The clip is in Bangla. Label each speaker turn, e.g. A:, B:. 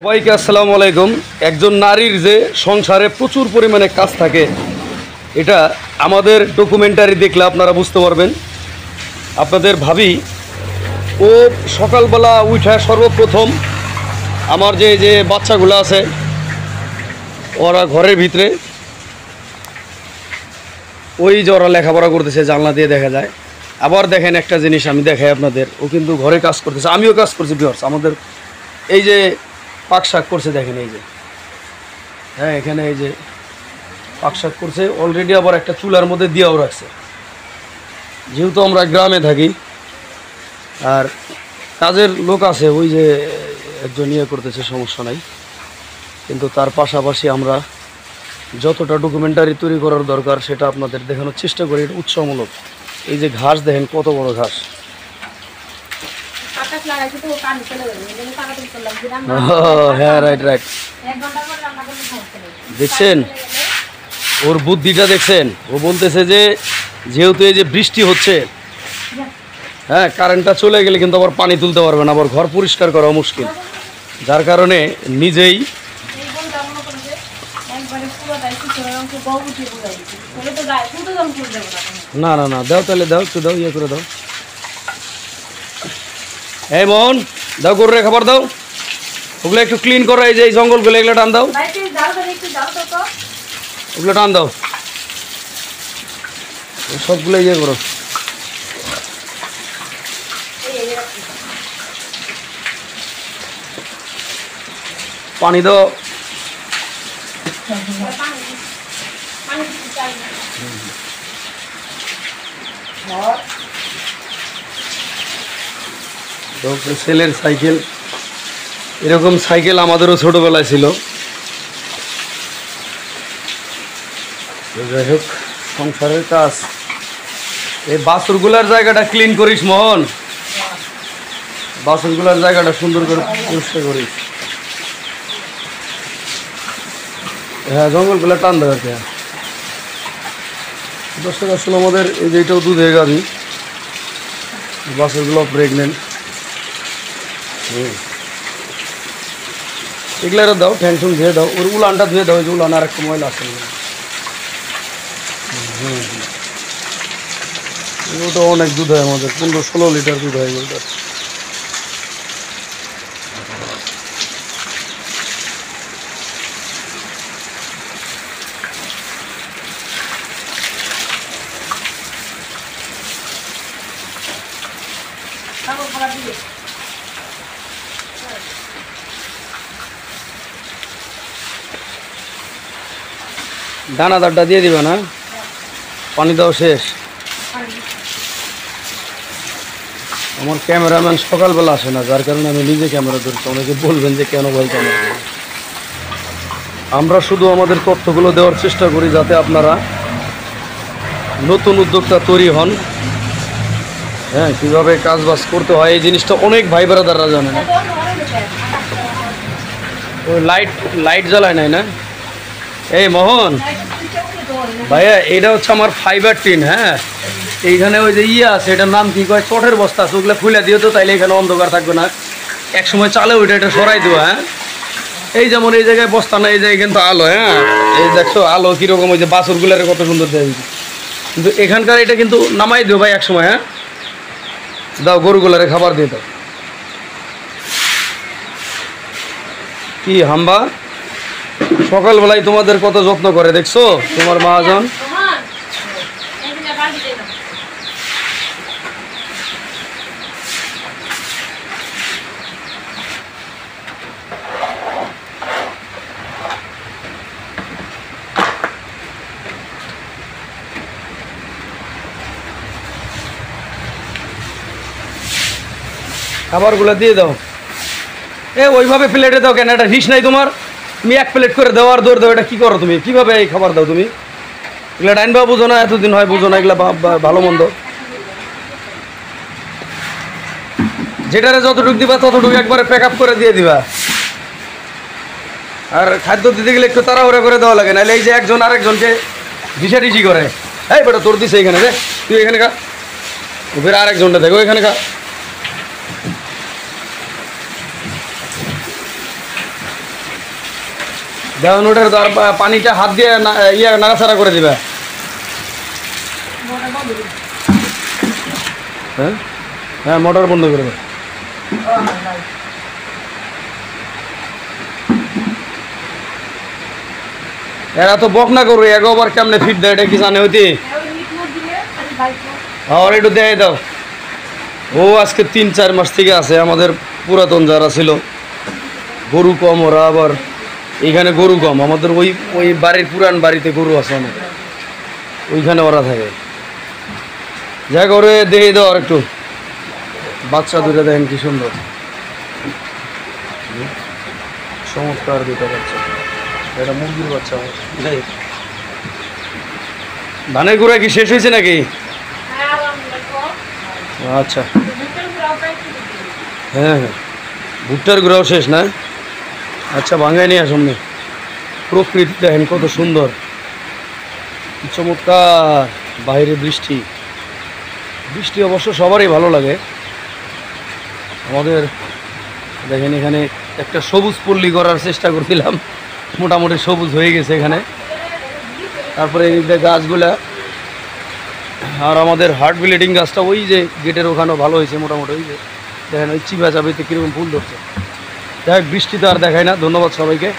A: সবাইকে আসসালামু আলাইকুম। একজন নারীর যে সংসারে প্রচুর পরিমাণে কাজ থাকে, এটা আমাদের ডকুমেন্টারি দেখলে আপনারা বুঝতে পারবেন। আপনাদের ভাবি ও সকালবেলা উঠে সর্বপ্রথম আমার যে বাচ্চাগুলো আছে ওরা ঘরের ভিতরে ওই যে ওরা লেখাপড়া করতেছে, জানলা দিয়ে দেখা যায়। আবার দেখেন একটা জিনিস আমি দেখাই আপনাদের, ও কিন্তু ঘরে কাজ করতেছে, আমিও কাজ করছি ভিউয়ার্স। আমাদের এই যে পাক শাক করছে দেখেন, এই যে হ্যাঁ এখানে এই যে পাক শাক করছে অলরেডি, আবার একটা চুলার মধ্যে দিয়েও রাখছে। যেহেতু আমরা গ্রামে থাকি আর কাজের লোক আছে, ওই যে একজন ইয়ে করতেছে, সমস্যা নাই। কিন্তু তার পাশাপাশি আমরা যতটা ডকুমেন্টারি তৈরি করার দরকার সেটা আপনাদের দেখানোর চেষ্টা করি। এটা উৎসাহমূলক। এই যে ঘাস দেখেন কত বড় ঘাস। হ্যাঁ রাইট রাইট, দেখছেন ওর বুদ্ধিটা দেখছেন। ও বলতেছে যে যেহেতু এই যে বৃষ্টি হচ্ছে, হ্যাঁ কারেন্টটা চলে গেলে কিন্তু আবার পানি তুলতে পারবে না, আবার ঘর পরিষ্কার করা মুশকিল, যার কারণে নিজেই না না না দাও, তাহলে দাও, একটু দাও, ইয়ে করে দাও। এই মন দাও, গরুরে খাবার দাও, ওগুলো একটু ক্লিন করো। এই যে এই জঙ্গলগুলো এগুলো টান দাও, ওগুলো টান দাও, সবগুলো ইয়ে করো। পানি দাও, ছেলের সাইকেল, এরকম সাইকেল আমাদেরও ছোটবেলায় ছিল। যাই হোক, সংসারের কাজ। এই বাছুরগুলার জায়গাটা ক্লিন করিস মোহন, বাছুরগুলার জায়গাটা সুন্দর করে পরিষ্কার করিস। হ্যাঁ জঙ্গলগুলো টান দেবে আর কি। দর্শক আসলে আমাদের এই যে এটাও দুধের গাড়ি, বাছুরগুলো প্রেগনেন্ট। এগুলো দাও, ঠ্যাংঠুং ধুয়ে দাও, ওর উলানটা ধুয়ে দাও, যে উলান আর একটা ময়লা আছে। ওটা অনেক দুধ হয় আমাদের, 15-16 লিটার দুধ হয় ওটা। দানাদারটা দিয়ে দিবে না, পানি দাও শেষ। আমার ক্যামেরাম্যান সকালবেলা আসে না, যার কারণে আমি নিজে ক্যামেরা ধরছি। অনেকে বলবেন যে কেন ভাই ক্যামেরা। আমরা শুধু আমাদের তথ্যগুলো দেওয়ার চেষ্টা করি যাতে আপনারা নতুন উদ্যোক্তা তৈরি হন। হ্যাঁ কীভাবে কাজ বাজ করতে হয় এই জিনিসটা অনেক ভাই ব্রাদাররা জানে না। ওই লাইট জ্বালায় নাই না। এই মোহন ভাইয়া, এটা হচ্ছে আমার ফাইবার টিন। হ্যাঁ এইখানে ওই যে ইয়ে আছে, এটার নাম কি কয়, চটের বস্তা আছে, ওগুলো খুলে দিও তো, তাইলে এখানে অন্ধকার থাকবে না। এক সময় চালে ওইটা এটা সরাই দেবো। হ্যাঁ এই যেমন এই জায়গায় বস্তা না, এই জায়গায় কিন্তু আলো। হ্যাঁ এই দেখছো আলো কীরকম, ওই যে বাছুরগুলারে কত সুন্দর দেয়, কিন্তু এখানকার এটা কিন্তু নামাই দিও ভাই এক সময়। হ্যাঁ দাও, গরুগুলারে খাবার দিয়ে দাও। কি হাম্বা, সকালবেলায় তোমাদের কত যত্ন করে দেখছো তোমার মহাজন। খাবারগুলো দিয়ে দাও। ওইভাবে প্লেটে দাও কেন, এটা হিস নাই তোমার? তুমি এক প্লেট করে দাও আর দৌড় দাও, এটা কী করো তুমি? কীভাবে এই খাবার দাও তুমি? এগুলো ডাইনবা বুঝো না, এতদিন হয় বুঝো না এগুলো ভালো মন্দ। যেটারে যতটুকু দিবা ততটুকু একবারে প্যাক আপ করে দিয়ে দিবা। আর খাদ্য দিতে গেলে একটু তাড়াহুড়া করে দেওয়া লাগে, নাহলে এই যে একজন আরেকজনকে ঢিসাঢিসি করে। এই বেটা তোর দিছে এখানে রে, তুই এখানে খা, ফের আরেকজনটা দেখো এখানে খা। দেখুন ওটার পানিটা হাত দিয়ে নাড়াচাড়া করে দিবে। হ্যাঁ হ্যাঁ, মোটর বন্ধ করে দেবে। এরা তো বক না করবে, একবার কেমনে ফিট দেয় এটা কি জানে হইতে। আর একটু দেয় দাও। ও আজকে 3-4 মাস থেকে আছে। আমাদের পুরাতন যারা ছিল, গরু কম, ওরা আবার এইখানে গরু কম। আমাদের ওই ওই বাড়ির পুরান বাড়িতে গরু আছে অনেক, ওইখানে ওরা থাকে। যা করে দেখে দাও আর একটু। বাচ্চা দুটো দেখেন কি সুন্দর, চমৎকার দুটো বাচ্চা। এটা মুরগির বাচ্চা। ধানের গুঁড়া কি শেষ হয়েছে নাকি? আচ্ছা, হ্যাঁ হ্যাঁ, ভুট্টার গুঁড়াও শেষ না? আচ্ছা, ভাঙায় নিয়ে আসুন। প্রকৃতি দেখেন কত সুন্দর, কি চমৎকার। বাইরে বৃষ্টি, বৃষ্টি অবশ্য সবারই ভালো লাগে। আমাদের দেখেন এখানে একটা সবুজ পল্লী করার চেষ্টা করছিলাম, মোটামুটি সবুজ হয়ে গেছে এখানে। তারপরে এই যে গাছগুলা, আর আমাদের হার্ট ব্লিডিং গাছটা ওই যে গেটের ওখানেও ভালো হয়েছে মোটামুটি। ওই যে দেখেন ওই চিবা চাবিতে কীরকম ফুল ধরছে। দেখ, বৃষ্টি তো আর দেখায় না। ধন্যবাদ সবাইকে।